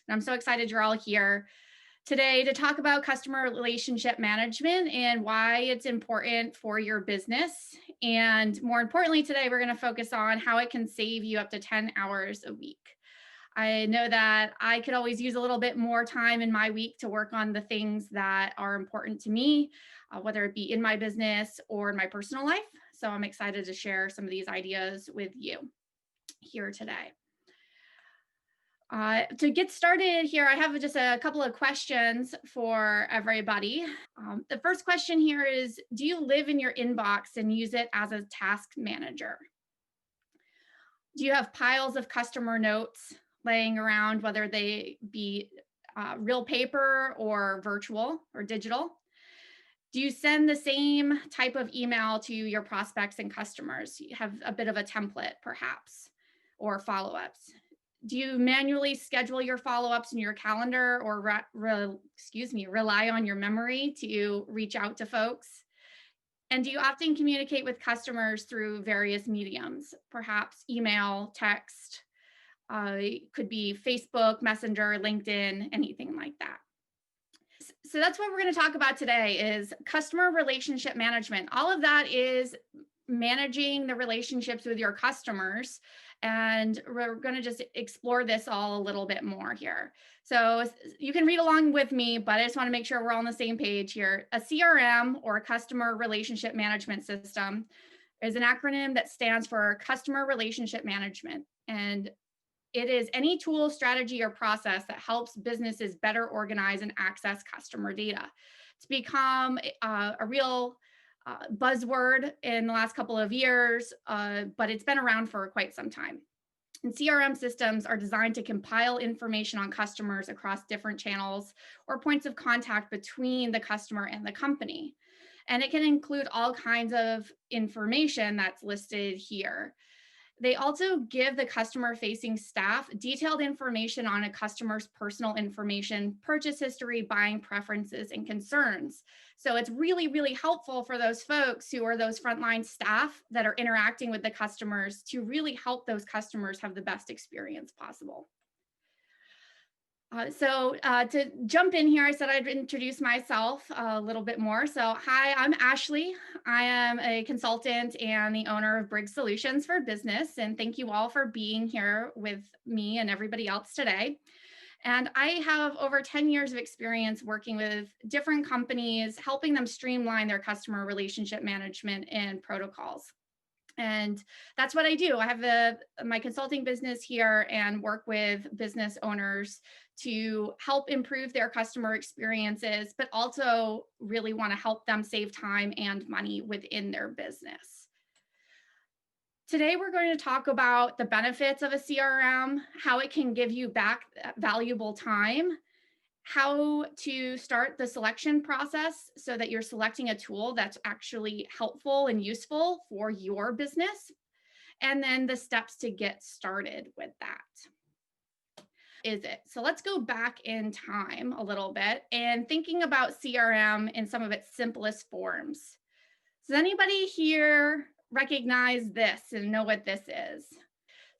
And I'm so excited you're all here today to talk about customer relationship management and why it's important for your business. And more importantly, today we're going to focus on how it can save you up to 10 hours a week. I know that I could always use a little bit more time in my week to work on the things that are important to me, whether it be in my business or in my personal life. So I'm excited to share some of these ideas with you here today. To get started here, I have just a couple of questions for everybody. The first question here is, do you live in your inbox and use it as a task manager? Do you have piles of customer notes laying around, whether they be real paper or virtual or digital? Do you send the same type of email to your prospects and customers? You have a bit of a template, perhaps, or follow-ups. Do you manually schedule your follow-ups in your calendar or rely on your memory to reach out to folks? And do you often communicate with customers through various mediums, perhaps email, text, it could be Facebook, Messenger, LinkedIn, anything like that? So that's what we're going to talk about today is customer relationship management. All of that is managing the relationships with your customers. And we're going to just explore this all a little bit more here. So you can read along with me, but I just want to make sure we're all on the same page here. A CRM, or a customer relationship management system, is an acronym that stands for customer relationship management. And it is any tool, strategy, or process that helps businesses better organize and access customer data. It's become a real buzzword in the last couple of years, but it's been around for quite some time. And CRM systems are designed to compile information on customers across different channels or points of contact between the customer and the company. And it can include all kinds of information that's listed here. They also give the customer-facing staff detailed information on a customer's personal information, purchase history, buying preferences, and concerns. So it's really, really helpful for those folks who are those frontline staff that are interacting with the customers to really help those customers have the best experience possible. To jump in here, I said I'd introduce myself a little bit more. So hi, I'm Ashley. I am a consultant and the owner of Briggs Solutions for Business. And thank you all for being here with me and everybody else today. And I have over 10 years of experience working with different companies, helping them streamline their customer relationship management and protocols. And that's what I do. I have my consulting business here and work with business owners to help improve their customer experiences, but also really want to help them save time and money within their business. Today, we're going to talk about the benefits of a CRM, how it can give you back valuable time, how to start the selection process so that you're selecting a tool that's actually helpful and useful for your business, and then the steps to get started with that. So let's go back in time a little bit and thinking about CRM in some of its simplest forms. Does anybody here recognize this and know what this is?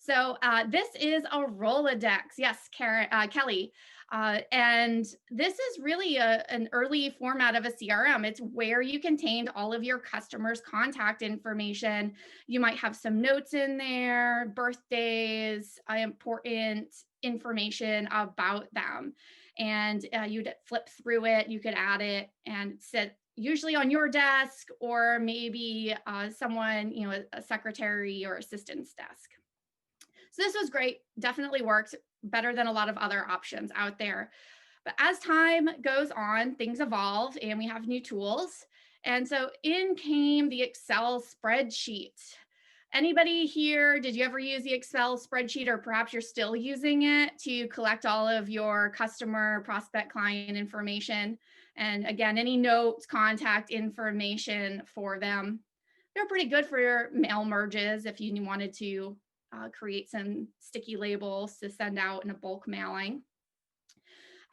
So this is a Rolodex. Yes, Kelly. And this is really an early format of a CRM. It's where you contained all of your customers' contact information. You might have some notes in there, birthdays, important information about them. And you'd flip through it, you could add it and sit usually on your desk or maybe someone, a secretary or assistant's desk. So this was great, definitely worked better than a lot of other options out there. But as time goes on, things evolve and we have new tools. And so in came the Excel spreadsheet. Anybody here, did you ever use the Excel spreadsheet, or perhaps you're still using it to collect all of your customer, prospect, client information? And again, any notes, contact information for them. They're pretty good for your mail merges if you wanted to create some sticky labels to send out in a bulk mailing.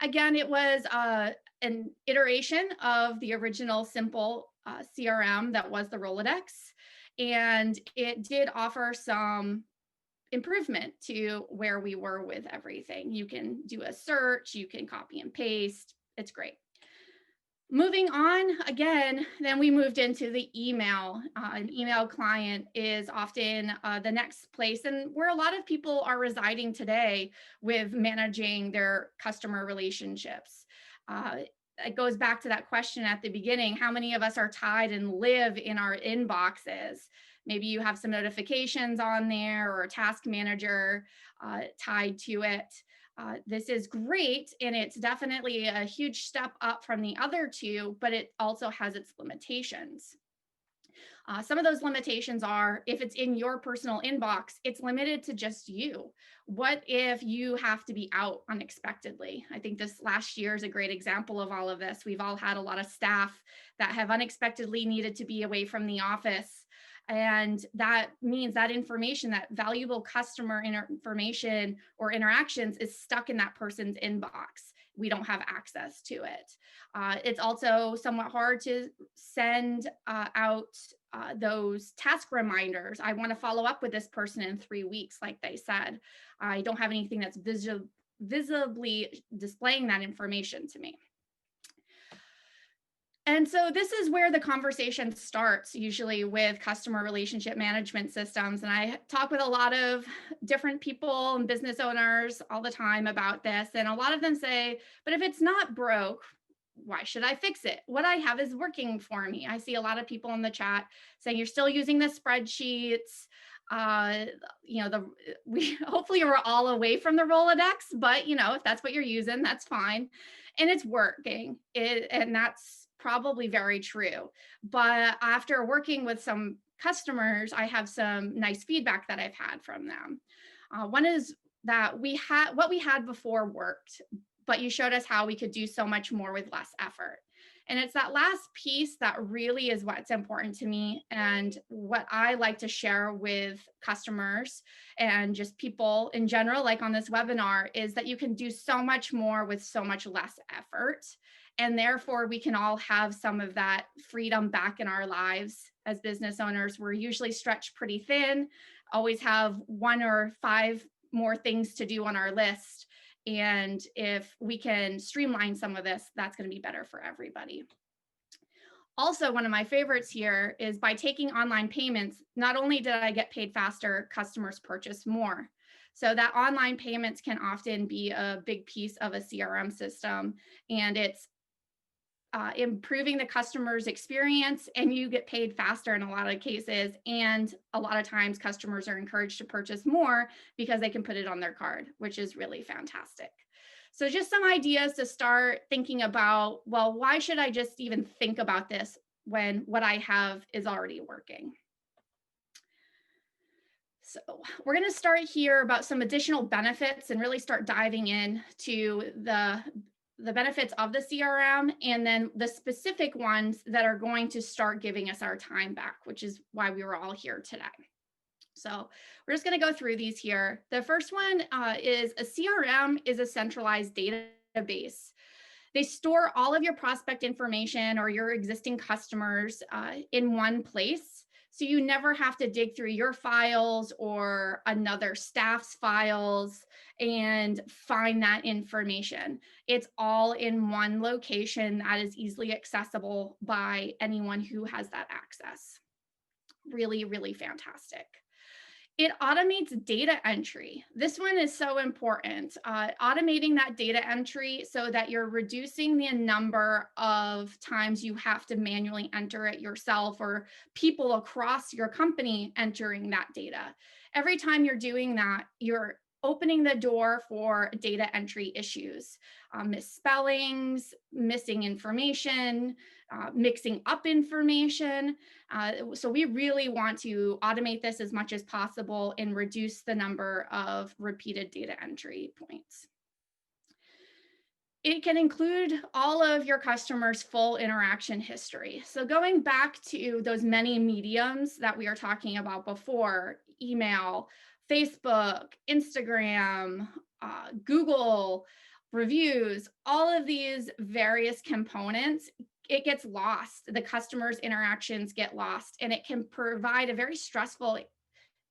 Again, it was an iteration of the original simple CRM that was the Rolodex, and it did offer some improvement to where we were with everything. You can do a search, you can copy and paste. It's great. Moving on again, then we moved into the email. An email client is often the next place, and where a lot of people are residing today with managing their customer relationships. It goes back to that question at the beginning: how many of us are tied and live in our inboxes? Maybe you have some notifications on there or a task manager tied to it. This is great, and it's definitely a huge step up from the other two, but it also has its limitations. Some of those limitations are, if it's in your personal inbox, it's limited to just you. What if you have to be out unexpectedly? I think this last year is a great example of all of this. We've all had a lot of staff that have unexpectedly needed to be away from the office. And that means that information, that valuable customer information or interactions, is stuck in that person's inbox. We don't have access to it. It's also somewhat hard to send out those task reminders. I want to follow up with this person in 3 weeks, like they said. I don't have anything that's visibly displaying that information to me. And so this is where the conversation starts, usually with customer relationship management systems. And I talk with a lot of different people and business owners all the time about this. And a lot of them say, but if it's not broke, why should I fix it? What I have is working for me. I see a lot of people in the chat saying you're still using the spreadsheets. We hopefully we're all away from the Rolodex, but if that's what you're using, that's fine. And it's working. And that's probably very true. But after working with some customers, I have some nice feedback that I've had from them. One is that what we had before worked, but you showed us how we could do so much more with less effort. And it's that last piece that really is what's important to me, and what I like to share with customers and just people in general, like on this webinar, is that you can do so much more with so much less effort. And therefore, we can all have some of that freedom back in our lives. As business owners, we're usually stretched pretty thin, always have 1 or 5 more things to do on our list. And if we can streamline some of this, that's going to be better for everybody. Also, one of my favorites here is, by taking online payments, not only did I get paid faster, customers purchase more. So that online payments can often be a big piece of a CRM system, and it's improving the customer's experience, and you get paid faster in a lot of cases. And a lot of times customers are encouraged to purchase more because they can put it on their card, which is really fantastic. So just some ideas to start thinking about, well, why should I just even think about this when what I have is already working? So we're going to start here about some additional benefits and really start diving in to the benefits of the CRM, and then the specific ones that are going to start giving us our time back, which is why we were all here today. So we're just going to go through these here. The first one is a CRM is a centralized database. They store all of your prospect information or your existing customers in one place. So you never have to dig through your files or another staff's files and find that information. It's all in one location that is easily accessible by anyone who has that access. Really, really fantastic. It automates data entry. This one is so important. Automating that data entry so that you're reducing the number of times you have to manually enter it yourself, or people across your company entering that data. Every time you're doing that, you're opening the door for data entry issues, misspellings, missing information, mixing up information. So we really want to automate this as much as possible and reduce the number of repeated data entry points. It can include all of your customers' full interaction history. So going back to those many mediums that we were talking about before: email, Facebook, Instagram, Google, reviews, all of these various components, it gets lost. The customer's interactions get lost, and it can provide a very stressful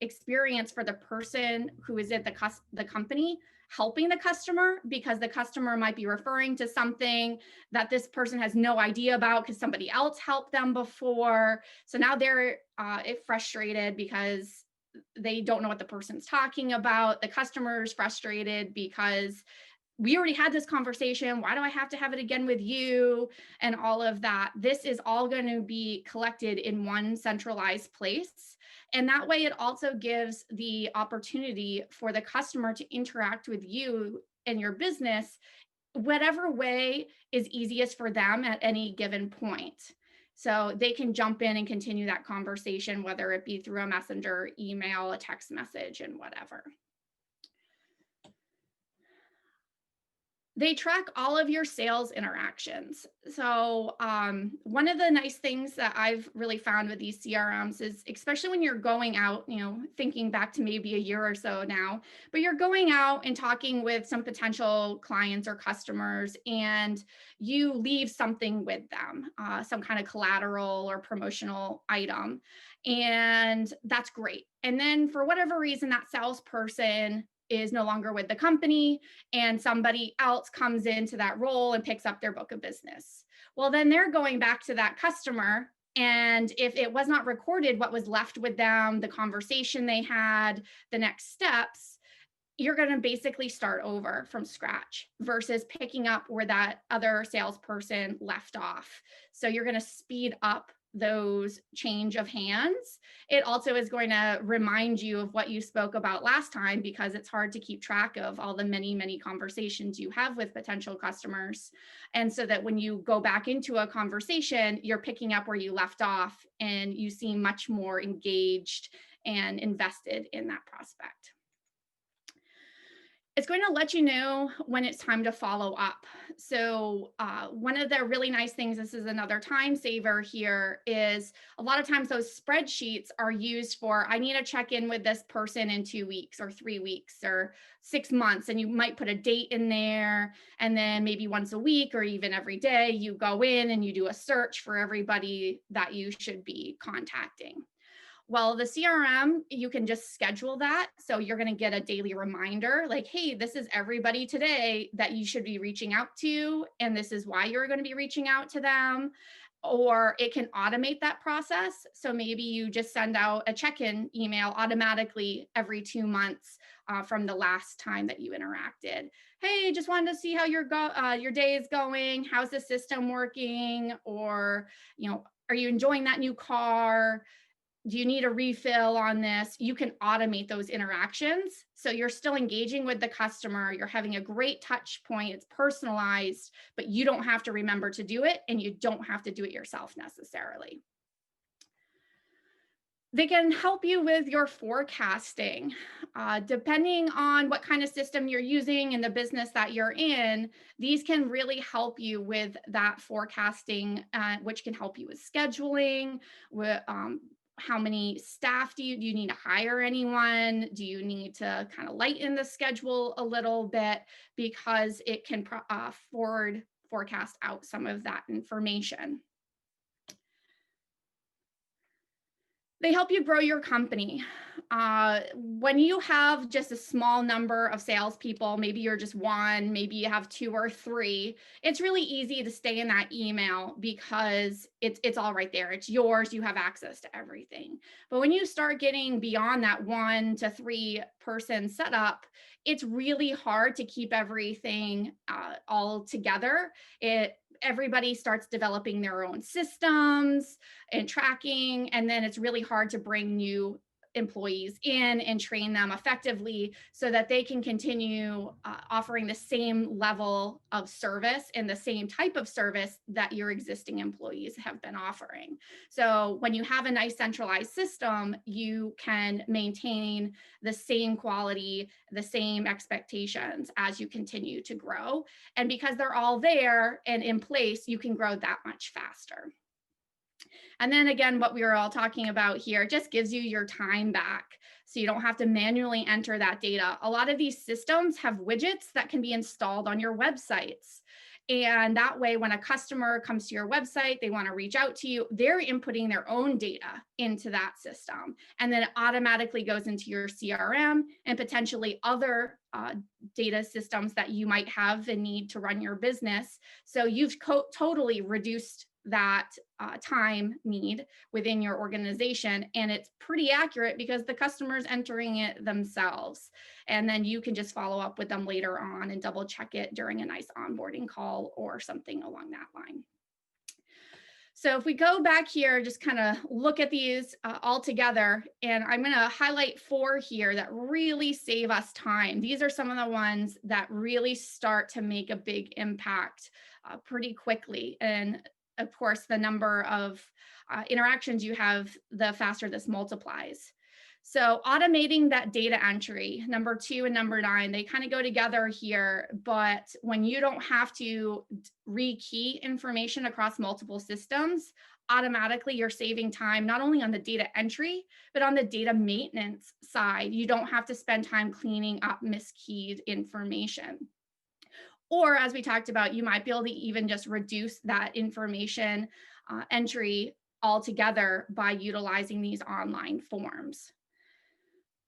experience for the person who is at the company helping the customer, because the customer might be referring to something that this person has no idea about because somebody else helped them before. So now they're frustrated because they don't know what the person's talking about. The customer is frustrated because we already had this conversation. Why do I have to have it again with you? And all of that. This is all going to be collected in one centralized place. And that way, it also gives the opportunity for the customer to interact with you and your business, whatever way is easiest for them at any given point. So they can jump in and continue that conversation, whether it be through a messenger, email, a text message, and whatever. They track all of your sales interactions. So one of the nice things that I've really found with these CRMs is, especially when you're going out, thinking back to maybe a year or so now, but you're going out and talking with some potential clients or customers, and you leave something with them, some kind of collateral or promotional item. And that's great. And then for whatever reason, that salesperson is no longer with the company and somebody else comes into that role and picks up their book of business. Well, then they're going back to that customer. And if it was not recorded, what was left with them, the conversation they had, the next steps, you're going to basically start over from scratch versus picking up where that other salesperson left off. So you're going to speed up those change of hands. It also is going to remind you of what you spoke about last time, because it's hard to keep track of all the many, many conversations you have with potential customers. And so that when you go back into a conversation, you're picking up where you left off and you seem much more engaged and invested in that prospect. It's going to let you know when it's time to follow up. So one of the really nice things, this is another time saver here, is a lot of times those spreadsheets are used for, I need to check in with this person in 2 weeks or 3 weeks or 6 months. And you might put a date in there, and then maybe once a week or even every day, you go in and you do a search for everybody that you should be contacting. Well, the CRM, you can just schedule that. So you're going to get a daily reminder like, hey, this is everybody today that you should be reaching out to, and this is why you're going to be reaching out to them. Or it can automate that process. So maybe you just send out a check-in email automatically every 2 months from the last time that you interacted. Hey, just wanted to see how your day is going. How's the system working? Or, are you enjoying that new car? Do you need a refill on this? You can automate those interactions. So you're still engaging with the customer. You're having a great touch point. It's personalized, but you don't have to remember to do it, and you don't have to do it yourself necessarily. They can help you with your forecasting. Depending on what kind of system you're using and the business that you're in, these can really help you with that forecasting, which can help you with scheduling, with how many staff do you need to hire anyone? Do you need to kind of lighten the schedule a little bit, because it can forecast out some of that information. They help you grow your company. When you have just a small number of salespeople, maybe you're just one, maybe you have 2 or 3, it's really easy to stay in that email because it's all right there. It's yours. You have access to everything. But when you start getting beyond that 1 to 3 person setup, it's really hard to keep everything all together. Everybody starts developing their own systems and tracking, and then it's really hard to bring new employees in and train them effectively so that they can continue offering the same level of service and the same type of service that your existing employees have been offering. So when you have a nice centralized system, you can maintain the same quality, the same expectations as you continue to grow. And because they're all there and in place, you can grow that much faster. And then again, what we were all talking about here just gives you your time back. So you don't have to manually enter that data. A lot of these systems have widgets that can be installed on your websites. And that way, when a customer comes to your website, they want to reach out to you, they're inputting their own data into that system. And then it automatically goes into your CRM and potentially other data systems that you might have the need to run your business. So you've totally reduced that time need within your organization. And it's pretty accurate because the customer's entering it themselves. And then you can just follow up with them later on and double check it during a nice onboarding call or something along that line. So if we go back here, just kind of look at these all together, and I'm going to highlight 4 here that really save us time. These are some of the ones that really start to make a big impact pretty quickly. And of course, the number of interactions you have, the faster this multiplies. So automating that data entry, number 2 and number 9, they kind of go together here, but when you don't have to rekey information across multiple systems, automatically you're saving time, not only on the data entry, but on the data maintenance side. You don't have to spend time cleaning up miskeyed information. Or as we talked about, you might be able to even just reduce that information entry altogether by utilizing these online forms.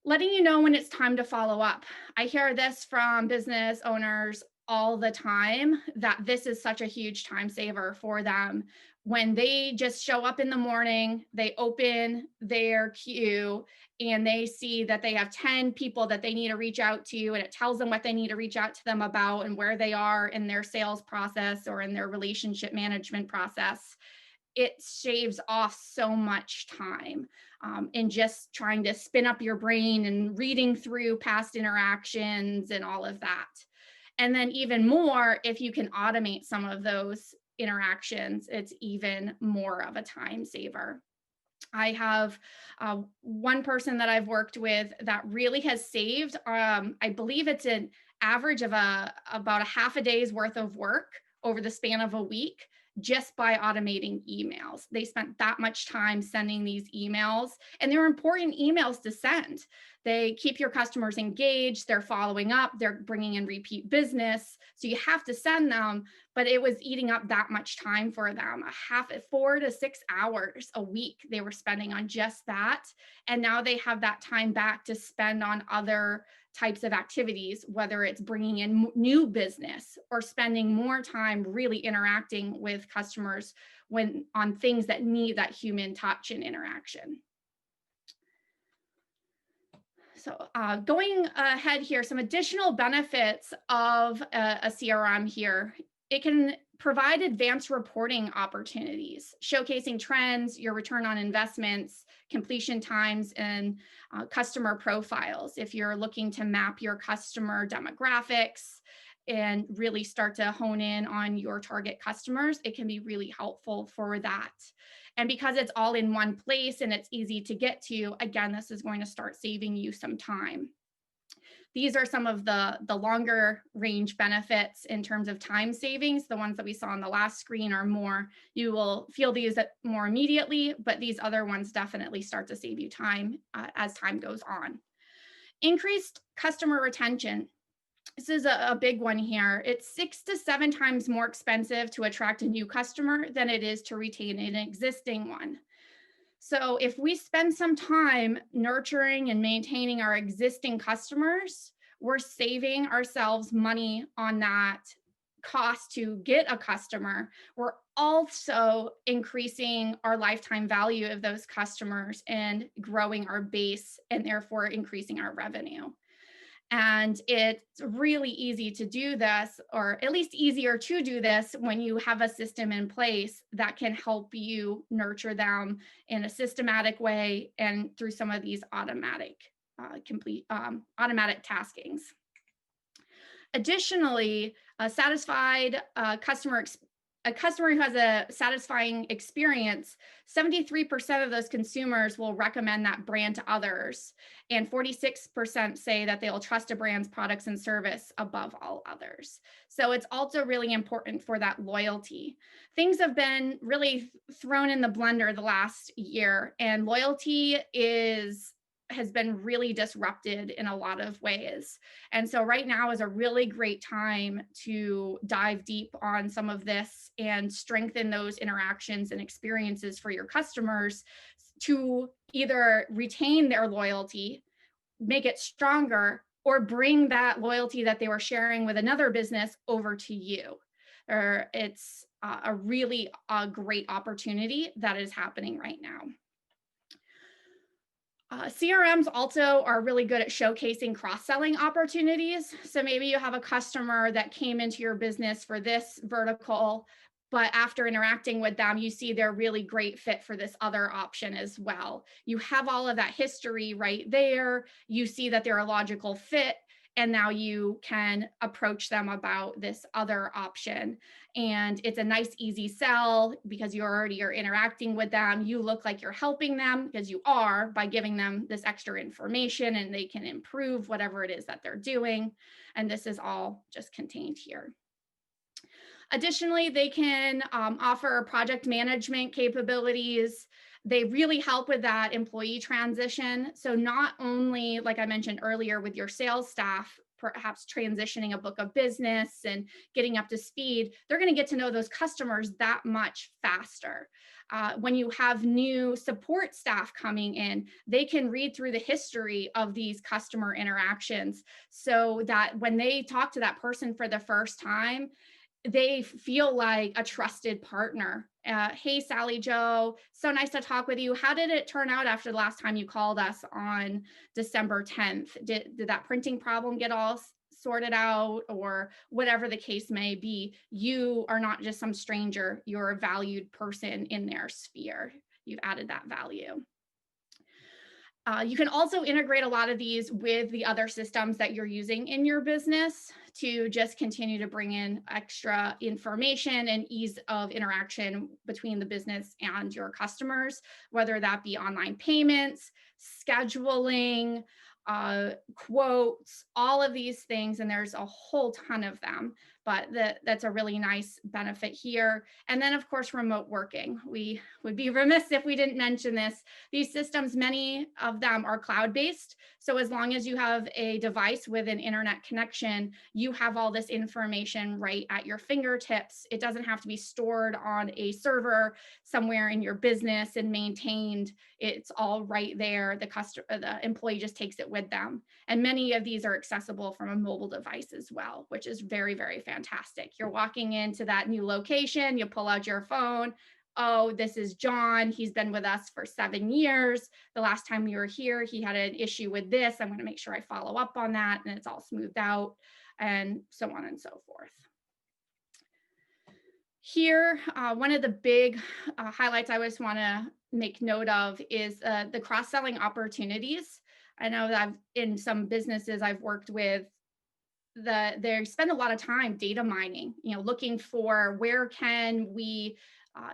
Letting you know when it's time to follow up. I hear this from business owners all the time that this is such a huge time saver for them. When they just show up in the morning, they open their queue and they see that they have 10 people that they need to reach out to, and it tells them what they need to reach out to them about and where they are in their sales process or in their relationship management process. It shaves off so much time in just trying to spin up your brain and reading through past interactions and all of that. And then even more, if you can automate some of those interactions, it's even more of a time saver. I have one person that I've worked with that really has saved, I believe it's an average of about a half a day's worth of work over the span of a week just by automating emails. They spent that much time sending these emails, and they're important emails to send. They keep your customers engaged, they're following up, they're bringing in repeat business. So you have to send them, but it was eating up that much time for them. 4 to 6 hours a week they were spending on just that. And now they have that time back to spend on other types of activities, whether it's bringing in new business or spending more time really interacting with customers on things that need that human touch and interaction. So going ahead here, some additional benefits of a CRM here. It can provide advanced reporting opportunities, showcasing trends, your return on investments, completion times, and customer profiles. If you're looking to map your customer demographics and really start to hone in on your target customers, it can be really helpful for that. And because it's all in one place and it's easy to get to, again, this is going to start saving you some time. These are some of the longer range benefits in terms of time savings. The ones that we saw on the last screen are more, you will feel these more immediately, but these other ones definitely start to save you time as time goes on. Increased customer retention. This is a big one here. It's 6 to 7 times more expensive to attract a new customer than it is to retain an existing one. So if we spend some time nurturing and maintaining our existing customers, we're saving ourselves money on that cost to get a customer. We're also increasing our lifetime value of those customers and growing our base and therefore increasing our revenue. And it's really easy to do this, or at least easier to do this when you have a system in place that can help you nurture them in a systematic way and through some of these automatic taskings. Additionally, a customer who has a satisfying experience, 73% of those consumers will recommend that brand to others, and 46% say that they'll trust a brand's products and service above all others. So it's also really important for that loyalty. Things have been really thrown in the blender the last year, and loyalty is has been really disrupted in a lot of ways. And so right now is a really great time to dive deep on some of this and strengthen those interactions and experiences for your customers to either retain their loyalty, make it stronger, or bring that loyalty that they were sharing with another business over to you. Or it's a really great opportunity that is happening right now. CRMs also are really good at showcasing cross-selling opportunities. So maybe you have a customer that came into your business for this vertical, but after interacting with them, you see they're really great fit for this other option as well. You have all of that history right there. You see that they're a logical fit, and now you can approach them about this other option. And it's a nice, easy sell because you already are interacting with them. You look like you're helping them because you are, by giving them this extra information, and they can improve whatever it is that they're doing. And this is all just contained here. Additionally, they can offer project management capabilities. They really help with that employee transition. So not only, like I mentioned earlier, with your sales staff, perhaps transitioning a book of business and getting up to speed, they're going to get to know those customers that much faster. When you have new support staff coming in, they can read through the history of these customer interactions so that when they talk to that person for the first time, they feel like a trusted partner. Hey, Sally Joe, so nice to talk with you. How did it turn out after the last time you called us on December 10th? Did that printing problem get all sorted out, or whatever the case may be? You are not just some stranger. You're a valued person in their sphere. You've added that value. You can also integrate a lot of these with the other systems that you're using in your business to just continue to bring in extra information and ease of interaction between the business and your customers, whether that be online payments, scheduling, quotes, all of these things. And there's a whole ton of them, but that's a really nice benefit here. And then of course, remote working. We would be remiss if we didn't mention this. These systems, many of them are cloud-based. So as long as you have a device with an internet connection, you have all this information right at your fingertips. It doesn't have to be stored on a server somewhere in your business and maintained. It's all right there. The employee just takes it with them. And many of these are accessible from a mobile device as well, which is very, very fantastic. You're walking into that new location, you pull out your phone. Oh, this is John. He's been with us for 7 years. The last time we were here, he had an issue with this. I'm going to make sure I follow up on that, and it's all smoothed out, and so on and so forth. Here, one of the big highlights I always want to make note of is the cross-selling opportunities. I know that in some businesses I've worked with, they spend a lot of time data mining, looking for where can we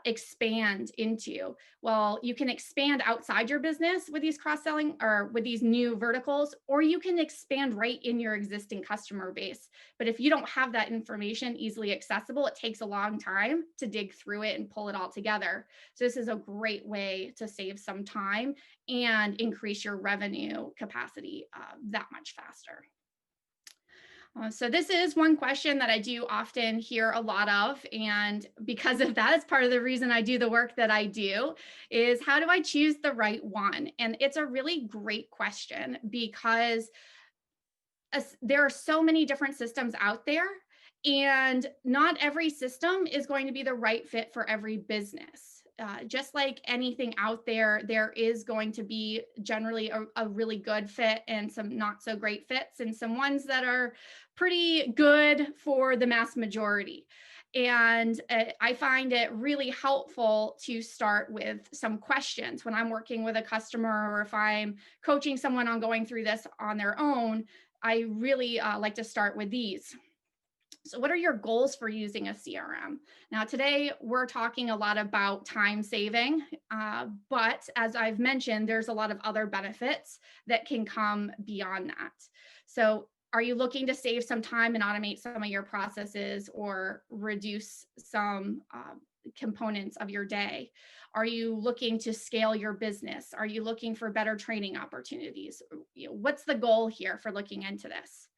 expand into. Well, you can expand outside your business with these cross-selling or with these new verticals, or you can expand right in your existing customer base. But if you don't have that information easily accessible, it takes a long time to dig through it and pull it all together. So this is a great way to save some time and increase your revenue capacity that much faster. So this is one question that I do often hear a lot of, and because of that, it's part of the reason I do the work that I do, is how do I choose the right one? And it's a really great question because there are so many different systems out there, and not every system is going to be the right fit for every business. Just like anything out there, there is going to be generally a really good fit and some not so great fits, and some ones that are pretty good for the mass majority. And I find it really helpful to start with some questions when I'm working with a customer, or if I'm coaching someone on going through this on their own. I really like to start with these. So what are your goals for using a CRM? Now, today we're talking a lot about time saving, but as I've mentioned, there's a lot of other benefits that can come beyond that. So are you looking to save some time and automate some of your processes, or reduce some components of your day? Are you looking to scale your business? Are you looking for better training opportunities? What's the goal here for looking into this?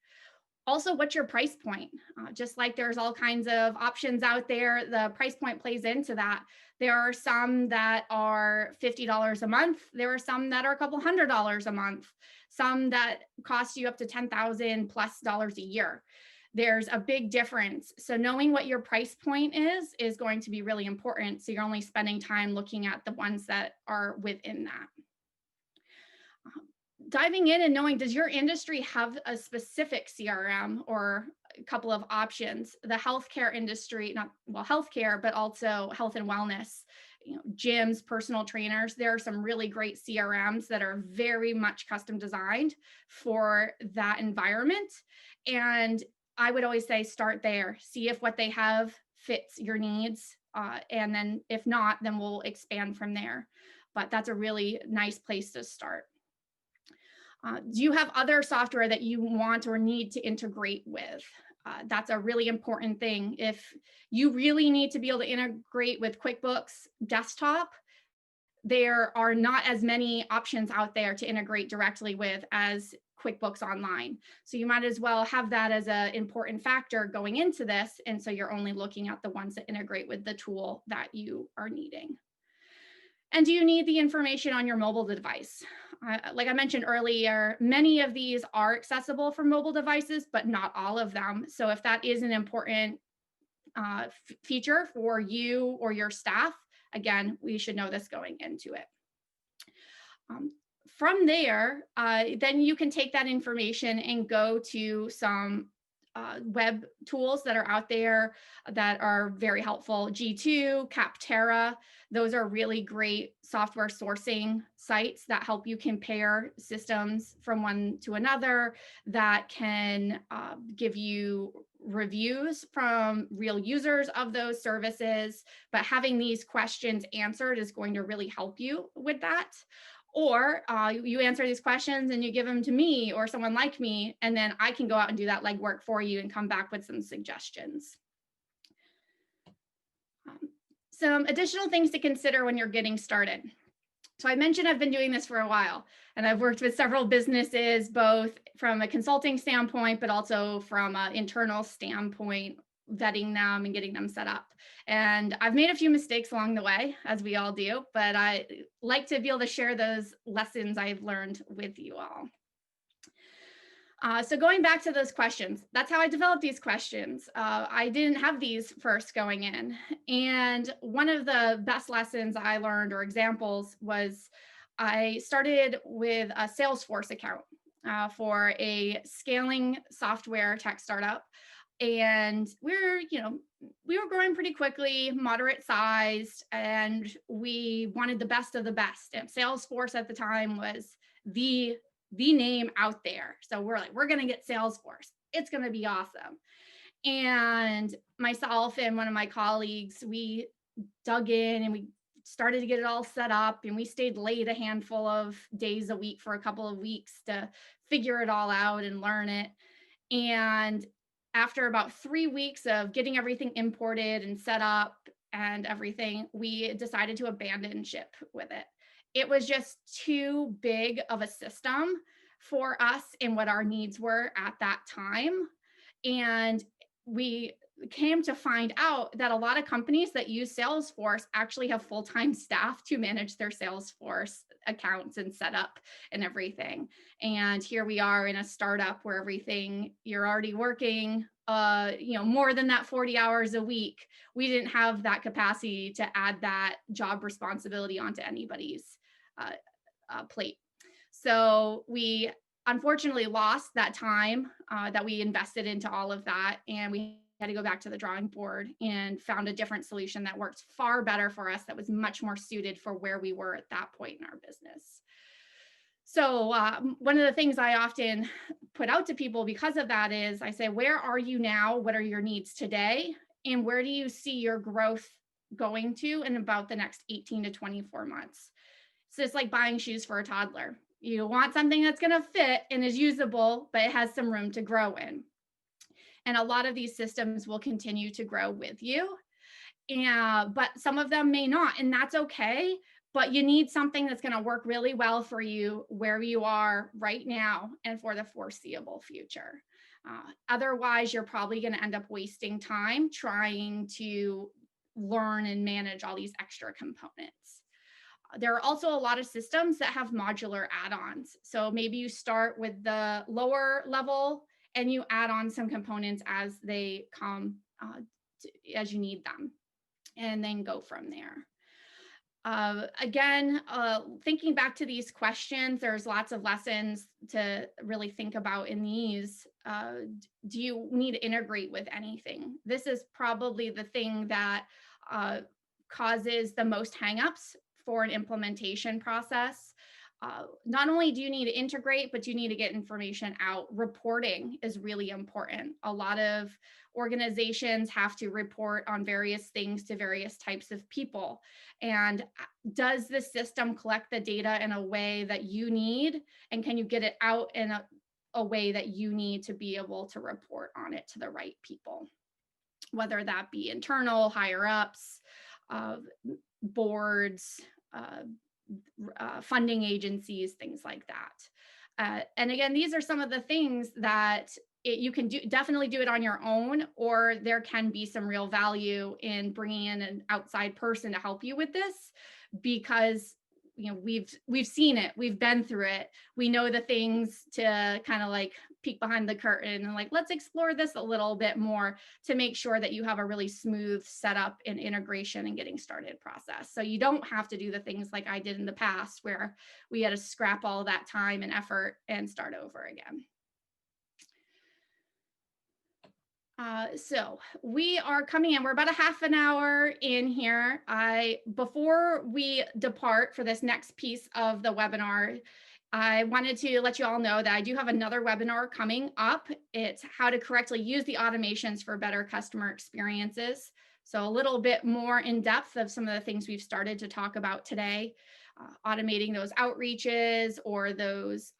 Also, what's your price point? Just like there's all kinds of options out there, the price point plays into that. There are some that are $50 a month. There are some that are a couple $100 a month, some that cost you up to $10,000 plus a year. There's a big difference. So knowing what your price point is going to be really important. So you're only spending time looking at the ones that are within that. Diving in and knowing, does your industry have a specific CRM or a couple of options? The healthcare industry, not well, healthcare, but also health and wellness, gyms, personal trainers, there are some really great CRMs that are very much custom designed for that environment. And I would always say, start there, see if what they have fits your needs. And then if not, then we'll expand from there. But that's a really nice place to start. Do you have other software that you want or need to integrate with? That's a really important thing. If you really need to be able to integrate with QuickBooks Desktop, there are not as many options out there to integrate directly with as QuickBooks Online. So you might as well have that as an important factor going into this. And so you're only looking at the ones that integrate with the tool that you are needing. And do you need the information on your mobile device? Like I mentioned earlier, many of these are accessible for mobile devices, but not all of them. So if that is an important feature for you or your staff, again, we should know this going into it. From there, then you can take that information and go to some web tools that are out there that are very helpful. G2, Capterra, those are really great software sourcing sites that help you compare systems from one to another, that can give you reviews from real users of those services. But having these questions answered is going to really help you with that. Or you answer these questions and you give them to me or someone like me, and then I can go out and do that legwork for you and come back with some suggestions. Some additional things to consider when you're getting started. So I mentioned I've been doing this for a while, and I've worked with several businesses, both from a consulting standpoint, but also from an internal standpoint, vetting them and getting them set up. And I've made a few mistakes along the way, as we all do, but I like to be able to share those lessons I've learned with you all. So going back to those questions, that's how I developed these questions. I didn't have these first going in. And one of the best lessons I learned, or examples, was I started with a Salesforce account for a scaling software tech startup. And we were growing pretty quickly, moderate sized, and we wanted the best of the best. And Salesforce at the time was the name out there. So we're like, we're going to get Salesforce. It's going to be awesome. And myself and one of my colleagues, we dug in and we started to get it all set up, and we stayed late a handful of days a week for a couple of weeks to figure it all out and learn it. And after about 3 weeks of getting everything imported and set up and everything, we decided to abandon ship with it. It was just too big of a system for us and what our needs were at that time. And we came to find out that a lot of companies that use Salesforce actually have full-time staff to manage their Salesforce accounts and setup and everything. And here we are in a startup where everything, you're already working more than that 40 hours a week. We didn't have that capacity to add that job responsibility onto anybody's plate. So we unfortunately lost that time that we invested into all of that, and we had to go back to the drawing board and found a different solution that worked far better for us, that was much more suited for where we were at that point in our business. So one of the things I often put out to people because of that is I say, where are you now? What are your needs today? And where do you see your growth going to in about the next 18 to 24 months? So it's like buying shoes for a toddler. You want something that's going to fit and is usable, but it has some room to grow in. And a lot of these systems will continue to grow with you. But some of them may not, and that's okay. But you need something that's going to work really well for you where you are right now and for the foreseeable future. Otherwise, you're probably going to end up wasting time trying to learn and manage all these extra components. There are also a lot of systems that have modular add-ons. So maybe you start with the lower level and you add on some components as they come, as you need them, and then go from there. Again, thinking back to these questions, there's lots of lessons to really think about in these. Do you need to integrate with anything? This is probably the thing that causes the most hangups for an implementation process. Not only do you need to integrate, but you need to get information out. Reporting is really important. A lot of organizations have to report on various things to various types of people. And does the system collect the data in a way that you need? And can you get it out in a way that you need to be able to report on it to the right people? Whether that be internal, higher ups, boards, funding agencies, things like that. And again, these are some of the things that you can definitely do it on your own, or there can be some real value in bringing in an outside person to help you with this, because we've seen it, we've been through it, we know the things to kind of like peek behind the curtain and like, let's explore this a little bit more to make sure that you have a really smooth setup and integration and getting started process. So you don't have to do the things like I did in the past where we had to scrap all that time and effort and start over again. So we are coming in, we're about a half an hour in here. Before we depart for this next piece of the webinar, I wanted to let you all know that I do have another webinar coming up. It's how to correctly use the automations for better customer experiences. So a little bit more in depth of some of the things we've started to talk about today, automating those outreaches or those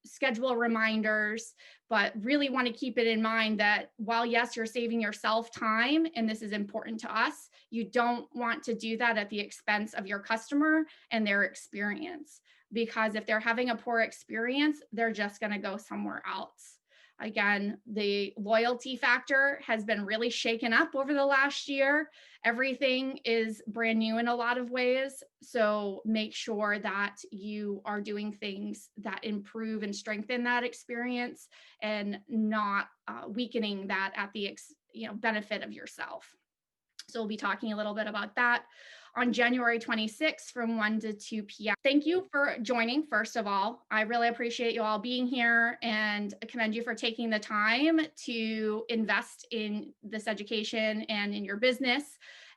schedule reminders, but really want to keep it in mind that while yes, you're saving yourself time, and this is important to us, you don't want to do that at the expense of your customer and their experience. Because if they're having a poor experience, they're just going to go somewhere else. Again, the loyalty factor has been really shaken up over the last year. Everything is brand new in a lot of ways. So make sure that you are doing things that improve and strengthen that experience and not weakening that at the benefit of yourself. So we'll be talking a little bit about that on January 26th from 1 to 2 p.m. Thank you for joining, first of all. I really appreciate you all being here and commend you for taking the time to invest in this education and in your business.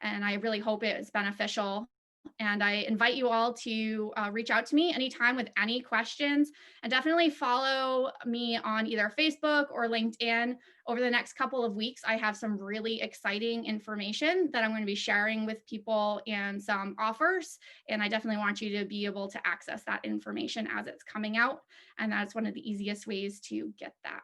And I really hope it is beneficial. And I invite you all to reach out to me anytime with any questions, and definitely follow me on either Facebook or LinkedIn. Over the next couple of weeks, I have some really exciting information that I'm going to be sharing with people and some offers. And I definitely want you to be able to access that information as it's coming out. And that's one of the easiest ways to get that.